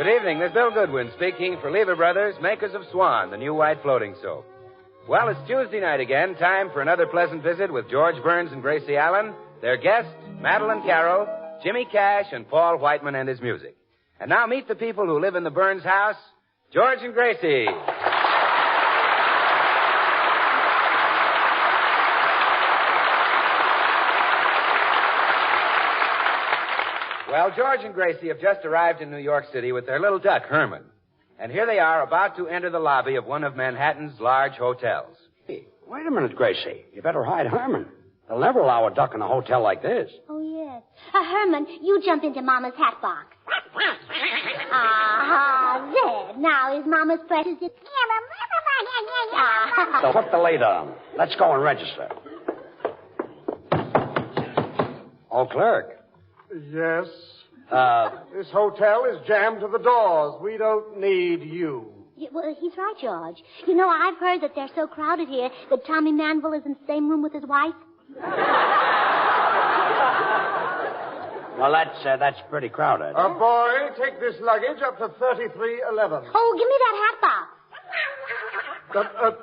Good evening. This is Bill Goodwin speaking for Lever Brothers, makers of Swan, the new white floating soap. Well, it's Tuesday night again. Time for another pleasant visit with George Burns and Gracie Allen, their guests, Madeline Carroll, Jimmy Cash, and Paul Whiteman and his music. And now meet the people who live in the Burns house, George and Gracie. Well, George and Gracie have just arrived in New York City with their little duck, Herman. And here they are about to enter the lobby of one of Manhattan's large hotels. Hey, wait a minute, Gracie. You better hide Herman. They'll never allow a duck in a hotel like this. Oh, yes. Herman, you jump into Mama's hat box. There. Now is Mama's precious. So put the lid on. Let's go and register. Oh, clerk. Yes? This hotel is jammed to the doors. We don't need you. Yeah, well, he's right, George. You know, I've heard that they're so crowded here that Tommy Manville is in the same room with his wife. Well, that's pretty crowded. Boy, take this luggage up to 3311. Oh, give me that hat box.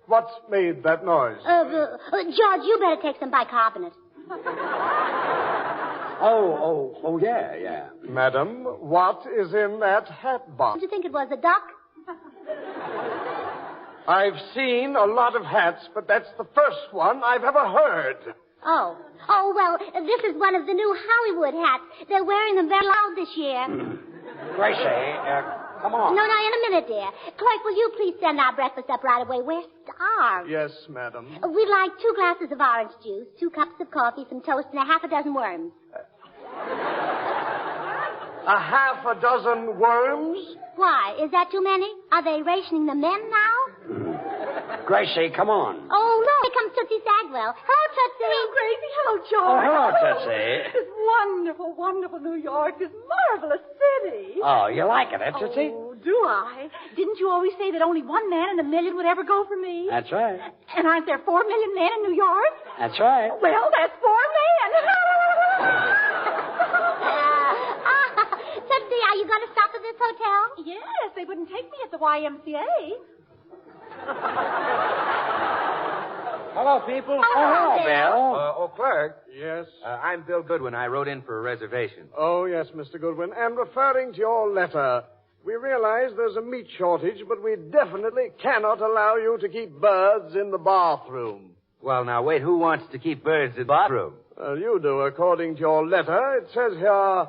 What's made that noise? George, you better take some bicarbonate. Oh, yeah. Madam, what is in that hat box? Did you think it was a duck? I've seen a lot of hats, but that's the first one I've ever heard. Oh, well, this is one of the new Hollywood hats. They're wearing them very loud this year. Gracie, come on. No, in a minute, dear. Clerk, will you please send our breakfast up right away? We're starved. Yes, madam. We'd like 2 glasses of orange juice, 2 cups of coffee, some toast, and a half a dozen worms. A half a dozen worms? Why? Is that too many? Are they rationing the men now? Gracie, come on. Oh, no. Here comes Tootsie Sagwell. Hello, Tootsie. Hello, Gracie. Hello, George. Oh, hello, Tootsie. This wonderful, wonderful New York. This marvelous city. Oh, you like it, Tootsie? Oh, do I? Didn't you always say that only 1 man in a million would ever go for me? That's right. And aren't there 4 million men in New York? That's right. Well, that's 4 men. Tootsie, are you going to stop at this hotel? Yes, they wouldn't take me at the YMCA. Hello, people. Hello, Bill. Clerk. Yes? I'm Bill Goodwin. I wrote in for a reservation. Oh, yes, Mr. Goodwin. And referring to your letter, we realize there's a meat shortage, but we definitely cannot allow you to keep birds in the bathroom. Well, now, wait. Who wants to keep birds in the bathroom? Well, you do, according to your letter. It says here,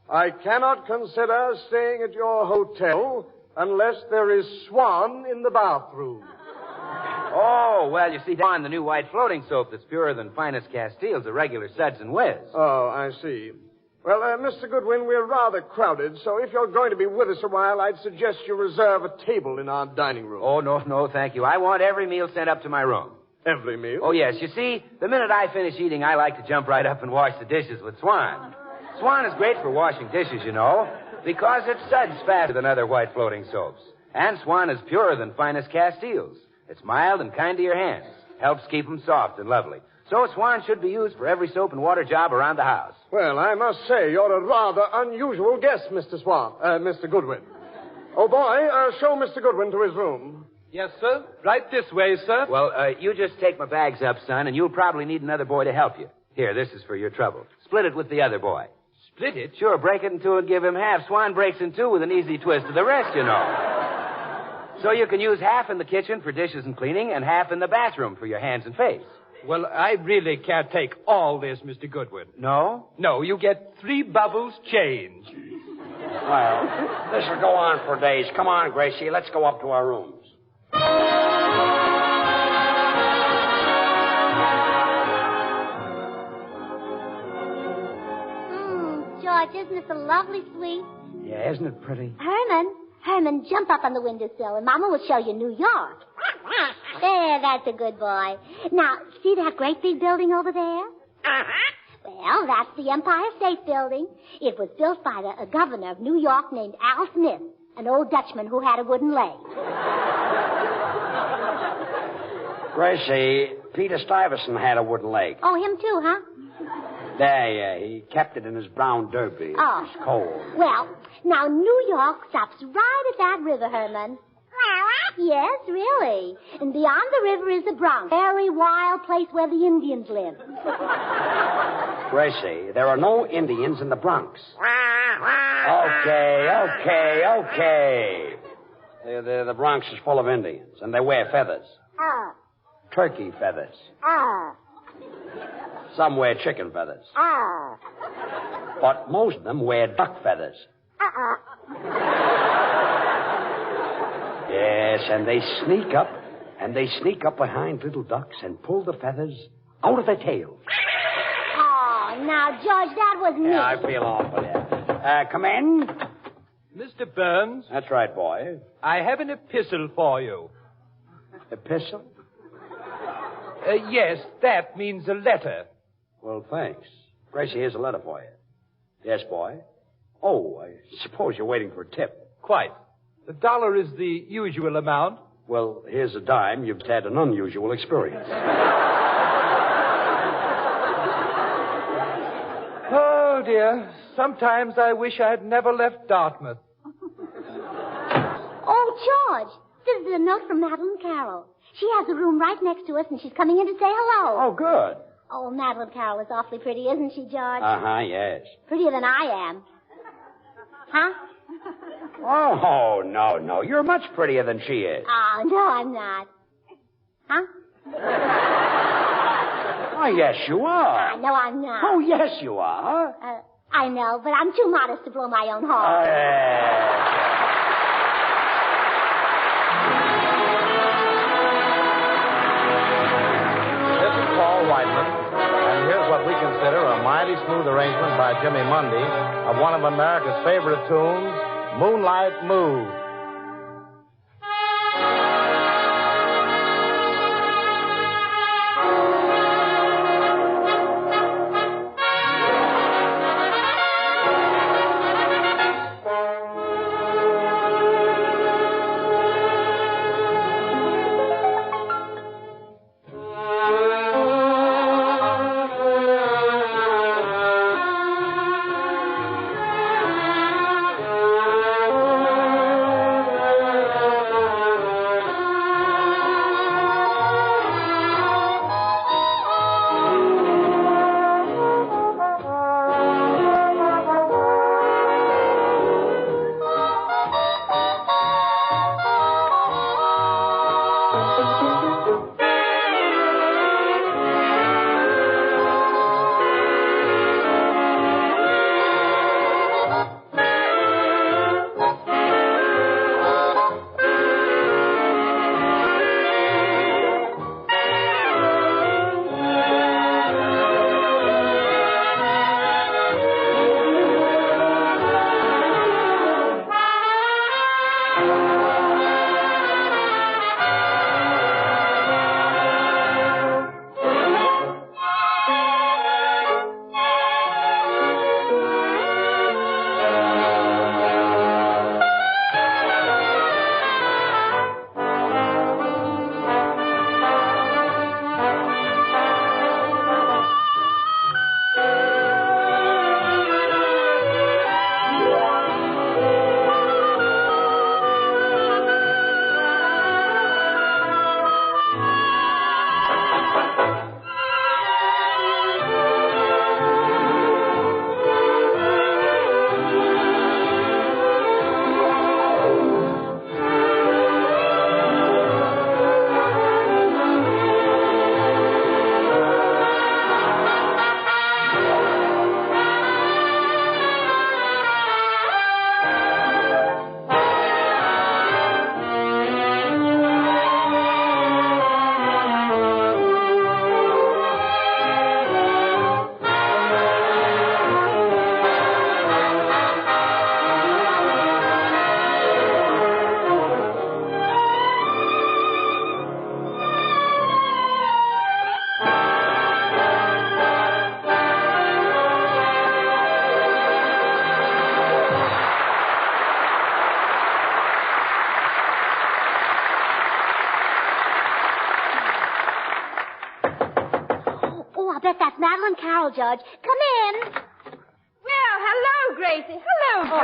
I cannot consider staying at your hotel unless there is Swan in the bathroom. Oh, well, you see, Swan, the new white floating soap that's purer than finest Castile's, a regular suds and whiz. Oh, I see. Well, Mr. Goodwin, we're rather crowded, so if you're going to be with us a while, I'd suggest you reserve a table in our dining room. Oh, no, thank you. I want every meal sent up to my room. Every meal? Oh, yes. You see, the minute I finish eating, I like to jump right up and wash the dishes with Swan. Swan is great for washing dishes, you know, because it suds faster than other white floating soaps. And Swan is purer than finest Castile's. It's mild and kind to your hands. Helps keep them soft and lovely. So Swan should be used for every soap and water job around the house. Well, I must say, you're a rather unusual guest, Mr. Goodwin. Oh, boy, show Mr. Goodwin to his room. Yes, sir. Right this way, sir. Well, you just take my bags up, son, and you'll probably need another boy to help you. Here, this is for your trouble. Split it with the other boy. Split it? Sure, break it in 2 and give him half. Swan breaks in 2 with an easy twist of the rest, you know. So you can use half in the kitchen for dishes and cleaning and half in the bathroom for your hands and face. Well, I really can't take all this, Mr. Goodwin. No? No, you get 3 bubbles change. Well, this will go on for days. Come on, Gracie. Let's go up to our rooms. George, isn't this a lovely suite? Yeah, isn't it pretty? Herman, jump up on the windowsill, and Mama will show you New York. There, that's a good boy. Now, see that great big building over there? Uh-huh. Well, that's the Empire State Building. It was built by a governor of New York named Al Smith, an old Dutchman who had a wooden leg. Gracie, Peter Stuyvesant had a wooden leg. Oh, him too, huh? There, he kept it in his brown derby. Oh. It's cold. Well, now New York stops right at that river, Herman. Yes, really. And beyond the river is the Bronx. Very wild place where the Indians live. Gracie, there are no Indians in the Bronx. Okay. The Bronx is full of Indians, and they wear feathers. Turkey feathers. Some wear chicken feathers. But most of them wear duck feathers. Yes, and they sneak up behind little ducks and pull the feathers out of their tails. Oh, now, George, that was me. Yeah, I feel awful, yeah. Come in. Mr. Burns, That's right, boy. I have an epistle for you. Epistle? Yes, that means a letter. Well, thanks. Gracie, here's a letter for you. Yes, boy? Oh, I suppose you're waiting for a tip. Quite. The $1 is the usual amount. Well, here's a dime. You've had an unusual experience. Oh, dear. Sometimes I wish I had never left Dartmouth. Oh, George, this is a note from Madeline Carroll. She has a room right next to us, and she's coming in to say hello. Oh, good. Oh, Madeline Carroll is awfully pretty, isn't she, George? Uh-huh, yes. Prettier than I am. Huh? Oh, no. You're much prettier than she is. Oh, no, I'm not. Huh? Oh, yes, you are. No, I'm not. Oh, yes, you are. I know, but I'm too modest to blow my own horn. This is Paul Whiteman, and here's what we consider a mighty smooth arrangement by Jimmy Mundy of one of America's favorite tunes, Moonlight Mood. and Carol, Judge. Come in. Well, hello, Gracie. Hello, George.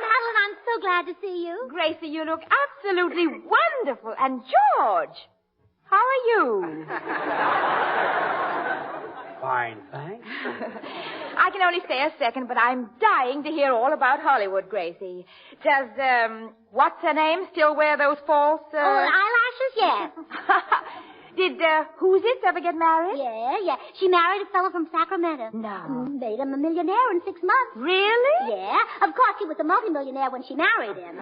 Madeline, I'm so glad to see you. Gracie, you look absolutely wonderful. And George, how are you? Fine, thanks. I can only stay a second, but I'm dying to hear all about Hollywood, Gracie. Does, what's her name still wear those false, Eyelashes, yes. Did, Who's It ever get married? Yeah. She married a fellow from Sacramento. No. Made him a millionaire in 6 months. Really? Yeah. Of course, he was a multimillionaire when she married him.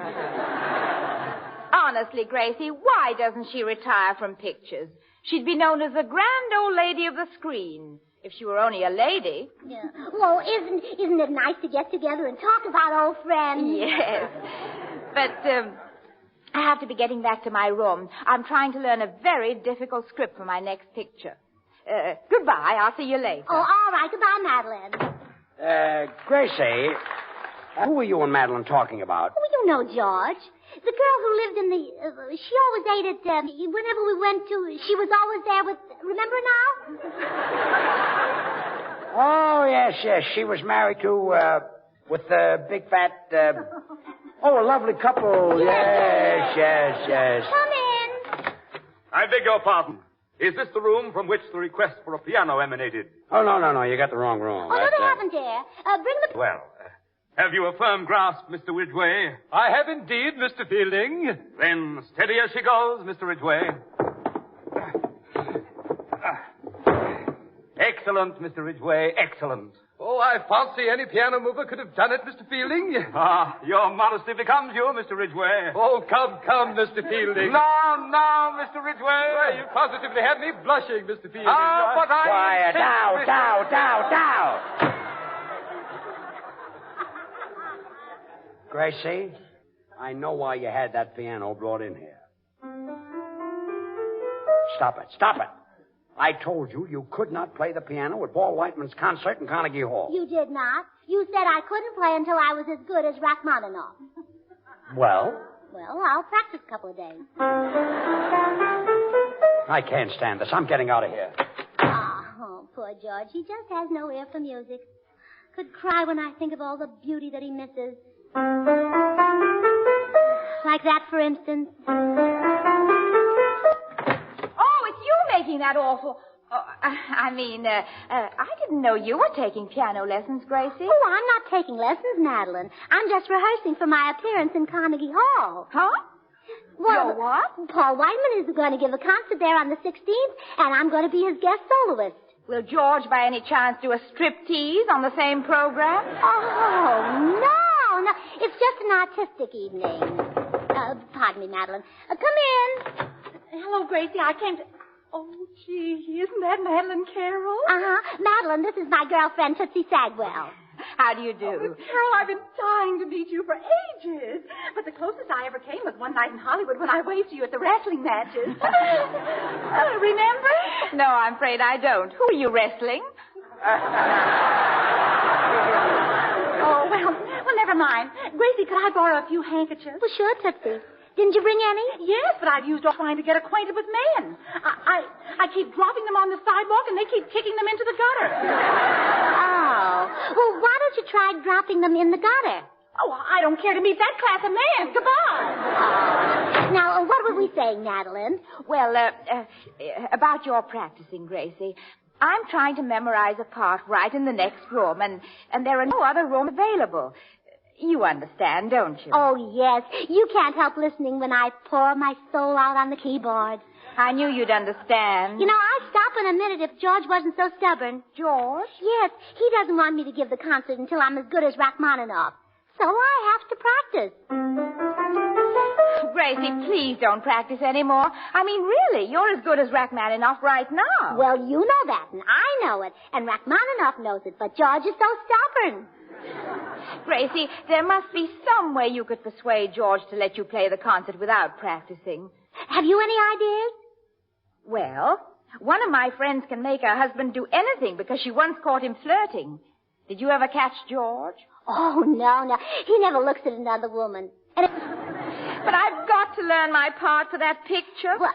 Honestly, Gracie, why doesn't she retire from pictures? She'd be known as the grand old lady of the screen. If she were only a lady. Yeah. Well, isn't it nice to get together and talk about old friends? Yes. But, I have to be getting back to my room. I'm trying to learn a very difficult script for my next picture. Goodbye. I'll see you later. Oh, all right. Goodbye, Madeline. Gracie, who are you and Madeline talking about? Oh, you know George. The girl who lived in the... she always ate at... whenever we went to... She was always there with... Remember now? Oh, yes. She was married to, with the big fat, oh, a lovely couple. Yes. Come in. I beg your pardon. Is this the room from which the request for a piano emanated? Oh, no. You got the wrong room. Oh, no, they haven't, dear. Bring the... Well, have you a firm grasp, Mr. Ridgway? I have indeed, Mr. Fielding. Then steady as she goes, Mr. Ridgway. Excellent, Mr. Ridgway, excellent. Oh, I fancy any piano mover could have done it, Mr. Fielding. Ah, your modesty becomes you, Mr. Ridgway. Oh, come, Mr. Fielding. No, Mr. Ridgway. Well, you positively had me blushing, Mr. Fielding. Ah, but I... Quiet, insist, down. Gracie, I know why you had that piano brought in here. Stop it. I told you could not play the piano at Paul Whiteman's concert in Carnegie Hall. You did not. You said I couldn't play until I was as good as Rachmaninoff. Well? Well, I'll practice a couple of days. I can't stand this. I'm getting out of here. Oh, poor George. He just has no ear for music. Could cry when I think of all the beauty that he misses. Like that, for instance. Oh, it's you making that awful... I didn't know you were taking piano lessons, Gracie. Oh, I'm not taking lessons, Madeline. I'm just rehearsing for my appearance in Carnegie Hall. Huh? Well, Your what? Paul Whiteman is going to give a concert there on the 16th, and I'm going to be his guest soloist. Will George, by any chance, do a striptease on the same program? Oh, no. It's just an artistic evening. Pardon me, Madeline. Come in. Hello, Gracie. I came to... Oh, gee, isn't that Madeline Carroll? Uh-huh. Madeline, this is my girlfriend, Tootsie Sagwell. How do you do? Oh, Miss Carroll, I've been dying to meet you for ages. But the closest I ever came was one night in Hollywood when I waved to you at the wrestling matches. Remember? No, I'm afraid I don't. Who are you wrestling? Oh, well, never mind. Gracie, could I borrow a few handkerchiefs? Well, sure, Tootsie. Didn't you bring any? Yes, but I've used all trying to get acquainted with men. I keep dropping them on the sidewalk, and they keep kicking them into the gutter. Oh. Well, why don't you try dropping them in the gutter? Oh, I don't care to meet that class of man. Goodbye. Now, what were we saying, Madeline? Well, about your practicing, Gracie. I'm trying to memorize a part right in the next room, and there are no other rooms available. You understand, don't you? Oh, yes. You can't help listening when I pour my soul out on the keyboard. I knew you'd understand. You know, I'd stop in a minute if George wasn't so stubborn. George? Yes, he doesn't want me to give the concert until I'm as good as Rachmaninoff. So I have to practice. Gracie, please don't practice anymore. I mean, really, you're as good as Rachmaninoff right now. Well, you know that, and I know it, and Rachmaninoff knows it, but George is so stubborn. Gracie, there must be some way you could persuade George to let you play the concert without practicing. Have you any ideas? Well, one of my friends can make her husband do anything because she once caught him flirting. Did you ever catch George? Oh, no. He never looks at another woman. And But I've got to learn my part for that picture. Well,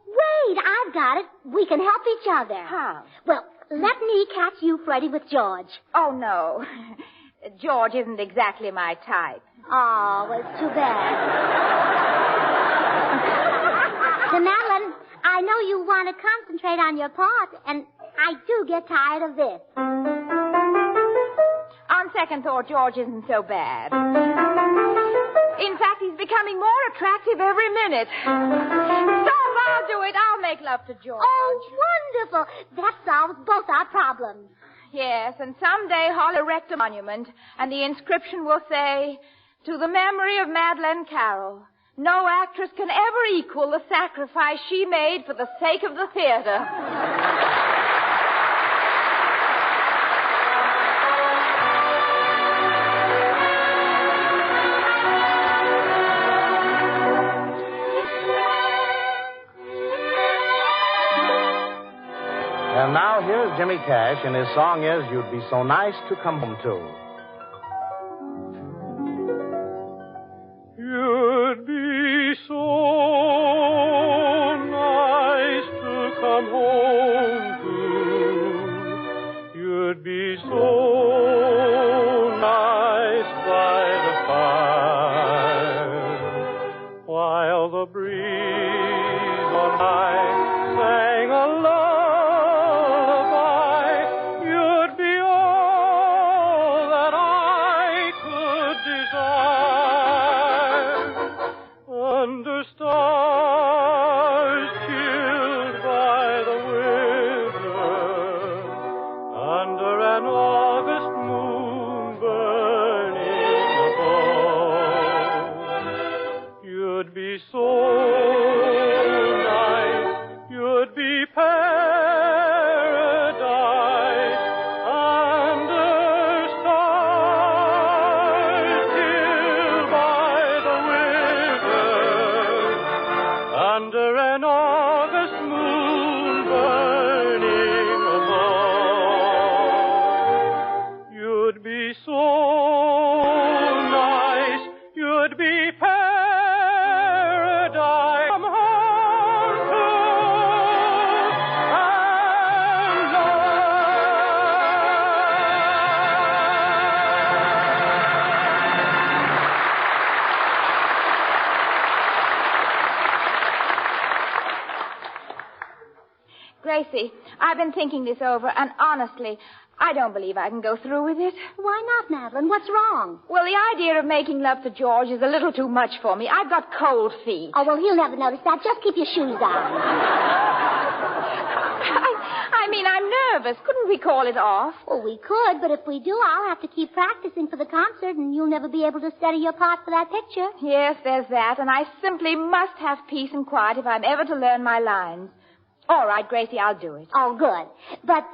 wait, I've got it. We can help each other. How? Well, let me catch you, Freddie, with George. Oh, no. George isn't exactly my type. Oh, well, it's too bad. So, Madeline, I know you want to concentrate on your part, and I do get tired of this. On second thought, George isn't so bad. In fact, he's becoming more attractive every minute. Stop, I'll do it. I'll make love to George. Oh, wonderful. That solves both our problems. Yes, and someday I'll erect a monument, and the inscription will say, "To the memory of Madeleine Carroll. No actress can ever equal the sacrifice she made for the sake of the theater." And now here's Jimmy Cash, and his song is You'd Be So Nice to Come Home To. You'd be so nice to come home to. You'd be so nice by the fire while the breeze on high sang a lullaby. You'd be all that I could desire. Under stars chilled by the winter, under an August moon burning above, you'd be so nice, you'd be paradise. Under stars chilled by the winter, under an August moon burning above, you'd be so nice, you'd be paradise. Come home to and Gracie, I've been thinking this over, and honestly, I don't believe I can go through with it. Why not, Madeline? What's wrong? Well, the idea of making love to George is a little too much for me. I've got cold feet. Oh, well, he'll never notice that. Just keep your shoes on. I mean, I'm nervous. Couldn't we call it off? Well, we could, but if we do, I'll have to keep practicing for the concert, and you'll never be able to study your part for that picture. Yes, there's that, and I simply must have peace and quiet if I'm ever to learn my lines. All right, Gracie, I'll do it. Oh, good. But,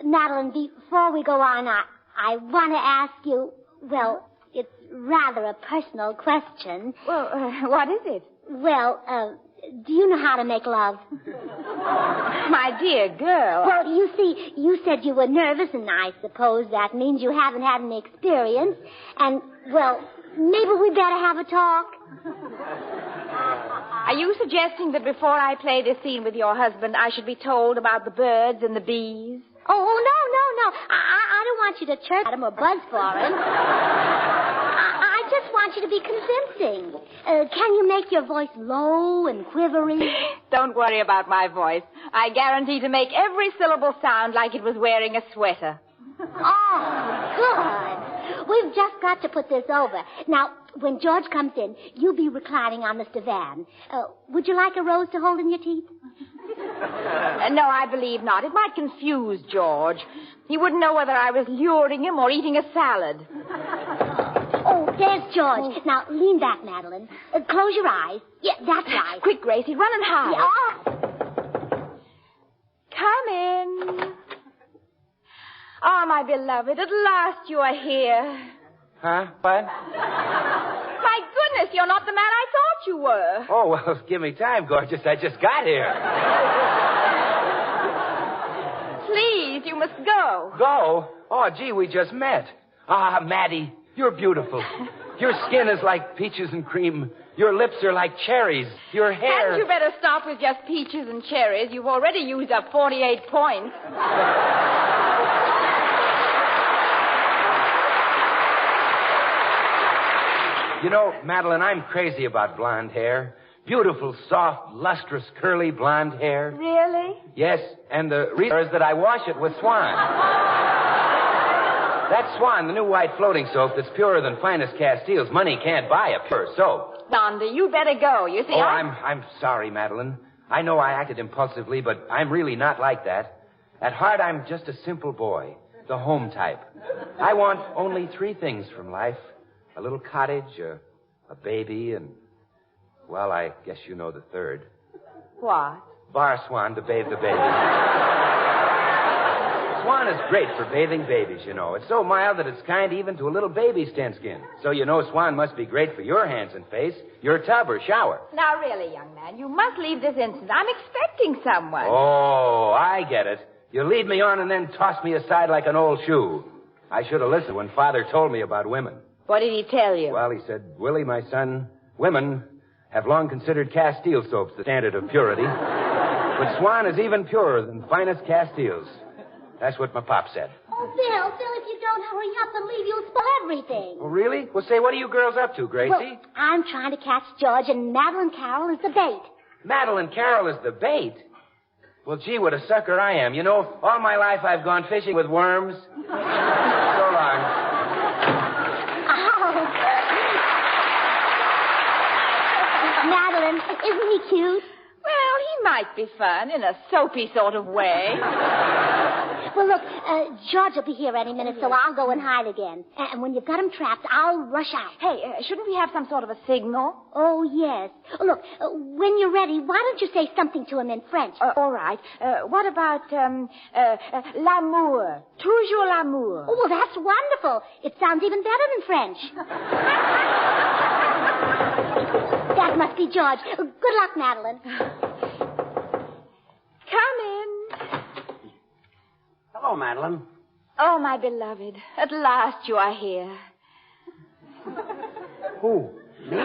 Madeline, before we go on, I want to ask you, well, it's rather a personal question. Well, what is it? Well, do you know how to make love? My dear girl. Well, you see, you said you were nervous, and I suppose that means you haven't had any experience. And, well, maybe we better have a talk. Are you suggesting that before I play this scene with your husband, I should be told about the birds and the bees? Oh, no. I don't want you to chirp at him or buzz for him. I just want you to be convincing. Can you make your voice low and quivery? Don't worry about my voice. I guarantee to make every syllable sound like it was wearing a sweater. Oh, good. We've just got to put this over. Now, when George comes in, you'll be reclining on this divan. Would you like a rose to hold in your teeth? No, I believe not. It might confuse George. He wouldn't know whether I was luring him or eating a salad. Oh, there's George. Now, lean back, Madeline. Close your eyes. Yeah, that's right. Quick, Gracie, run and hide. Yeah. Come in. Oh, my beloved, at last you are here. Huh? What? My goodness, you're not the man I thought you were. Oh, well, give me time, gorgeous. I just got here. Please, you must go. Go? Oh, gee, we just met. Ah, Maddie, you're beautiful. Your skin is like peaches and cream. Your lips are like cherries. Your hair... Hadn't you better stop with just peaches and cherries? You've already used up 48 points. You know, Madeline, I'm crazy about blonde hair. Beautiful, soft, lustrous, curly blonde hair. Really? Yes, and the reason is that I wash it with Swan. That's Swan, the new white floating soap that's purer than finest Castiles. Money can't buy a pure soap. Donda, you better go. You see, I'm sorry, Madeline. I know I acted impulsively, but I'm really not like that. At heart, I'm just a simple boy, the home type. I want only 3 things from life. A little cottage, a baby, and, well, I guess you know the third. What? Bar Swan to bathe the baby. Swan is great for bathing babies, you know. It's so mild that it's kind even to a little baby's tent skin. So you know Swan must be great for your hands and face, your tub or shower. Now, really, young man, you must leave this instant. I'm expecting someone. Oh, I get it. You lead me on and then toss me aside like an old shoe. I should have listened when Father told me about women. What did he tell you? Well, he said, Willie, my son, women have long considered Castile soaps the standard of purity. But Swan is even purer than finest Castiles. That's what my pop said. Oh, Bill, if you don't hurry up and leave, you'll spoil everything. Oh, really? Well, say, what are you girls up to, Gracie? Well, I'm trying to catch George, and Madeline Carroll is the bait. Madeline Carroll is the bait? Well, gee, what a sucker I am. You know, all my life I've gone fishing with worms. So long. Oh. Madeline, isn't he cute? Well, he might be fun in a soapy sort of way. Well, look, George will be here any minute, so I'll go and hide again. And when you've got him trapped, I'll rush out. Hey, shouldn't we have some sort of a signal? Oh, yes. Look, when you're ready, why don't you say something to him in French? All right. What about, l'amour? Toujours l'amour. Oh, well, that's wonderful. It sounds even better than French. That must be George. Good luck, Madeline. Come in. Hello, Madeline. Oh, my beloved. At last you are here. Who? Me?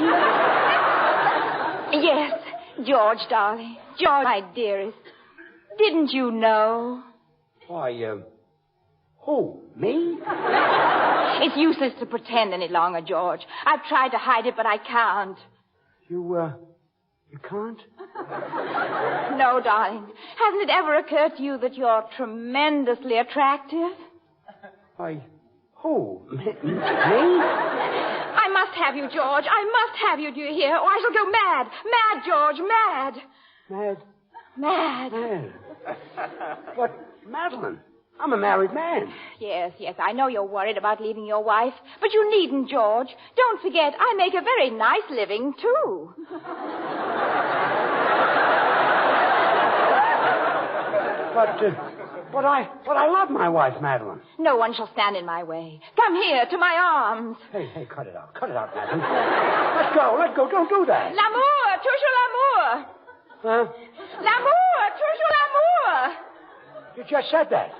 Yes, George, darling. George, my dearest. Didn't you know? Why, who? Me? It's useless to pretend any longer, George. I've tried to hide it, but I can't. You can't? No, darling. Hasn't it ever occurred to you that you're tremendously attractive? Why, who? Me? I must have you, George. I must have you, do you hear? Or I shall go mad. Mad, George, mad. Mad? Mad. But, Madeline, I'm a married man. Yes, I know you're worried about leaving your wife, but you needn't, George. Don't forget, I make a very nice living, too. But I love my wife, Madeline. No one shall stand in my way. Come here, to my arms. Hey, cut it out. Cut it out, Madeline. Let go. Don't do that. L'amour, toujours l'amour. Huh? L'amour, toujours l'amour. You just said that.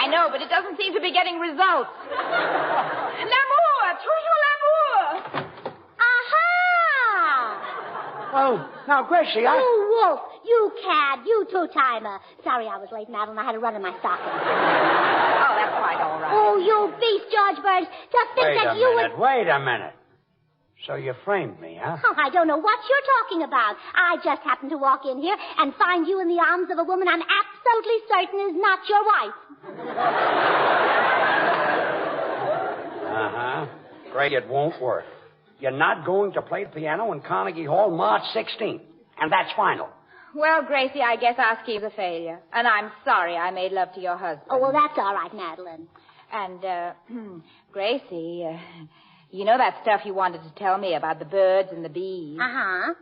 I know, but it doesn't seem to be getting results. L'amour, toujours l'amour. Aha! Oh, now, Gracie, You wolf, you cad, you two-timer. Sorry I was late, Madeline. I had a run in my stocking. Oh, that's quite all right. Oh, you beast, George Burns. Just think that you would... Wait a minute. So you framed me, huh? Oh, I don't know what you're talking about. I just happened to walk in here and find you in the arms of a woman I'm absolutely certain is not your wife. Uh-huh. Greg, it won't work. You're not going to play the piano in Carnegie Hall March 16th. And that's final. Well, Gracie, I guess our scheme's a failure. And I'm sorry I made love to your husband. Oh, well, that's all right, Madeline. And, Gracie, you know that stuff you wanted to tell me about the birds and the bees? Uh-huh.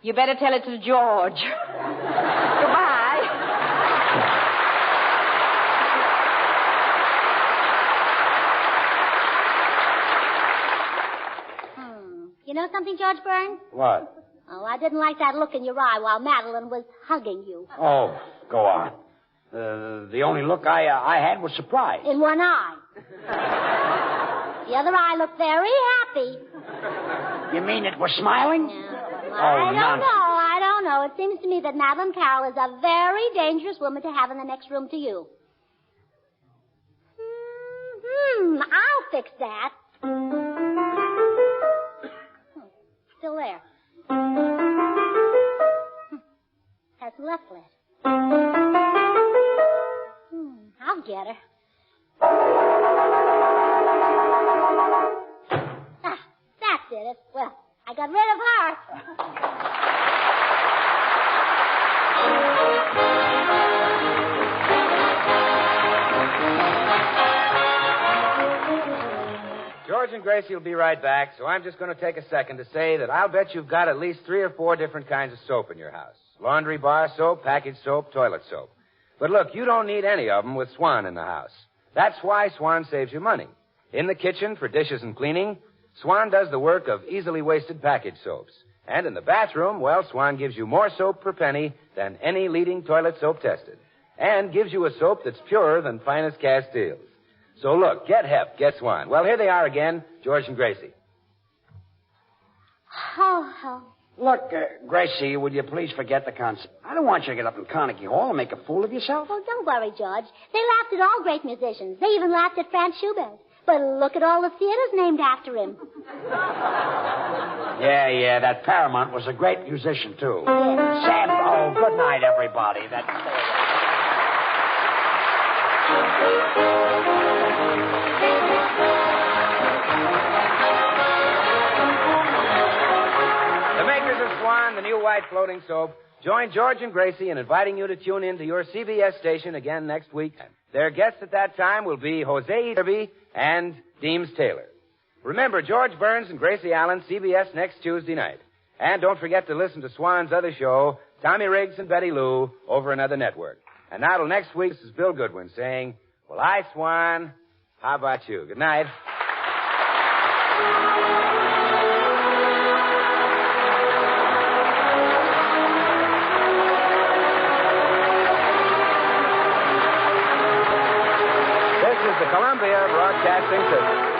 You better tell it to George. Goodbye. You know something, George Burns? What? Oh, I didn't like that look in your eye while Madeline was hugging you. Oh, go on. The only look I had was surprise. In one eye. The other eye looked very happy. You mean it was smiling? Yeah. I don't know. It seems to me that Madeline Carroll is a very dangerous woman to have in the next room to you. I'll fix that. Still there. Has left lid. I'll get her. That did it. Well, I got rid of her. George and Gracie will be right back, so I'm just going to take a second to say that I'll bet you've got at least 3 or 4 different kinds of soap in your house. Laundry bar soap, package soap, toilet soap. But look, you don't need any of them with Swan in the house. That's why Swan saves you money. In the kitchen for dishes and cleaning, Swan does the work of easily wasted package soaps. And in the bathroom, well, Swan gives you more soap per penny than any leading toilet soap tested. And gives you a soap that's purer than finest Castiles. So look, get Hep, get Swan. Well, here they are again, George and Gracie. Oh. Look, Gracie, would you please forget the concert? I don't want you to get up in Carnegie Hall and make a fool of yourself. Oh, don't worry, George. They laughed at all great musicians. They even laughed at Franz Schubert. But look at all the theaters named after him. Yeah, that Paramount was a great musician, too. Yeah. Sam, oh, good night, everybody. The makers of Swan, the new white floating soap, join George and Gracie in inviting you to tune in to your CBS station again next week. Their guests at that time will be Jose Derby and Deems Taylor. Remember, George Burns and Gracie Allen, CBS next Tuesday night. And don't forget to listen to Swan's other show, Tommy Riggs and Betty Lou, over another network. And now till next week, this is Bill Goodwin saying, well, hi, Swan. How about you? Good night. This is the Columbia Broadcasting System.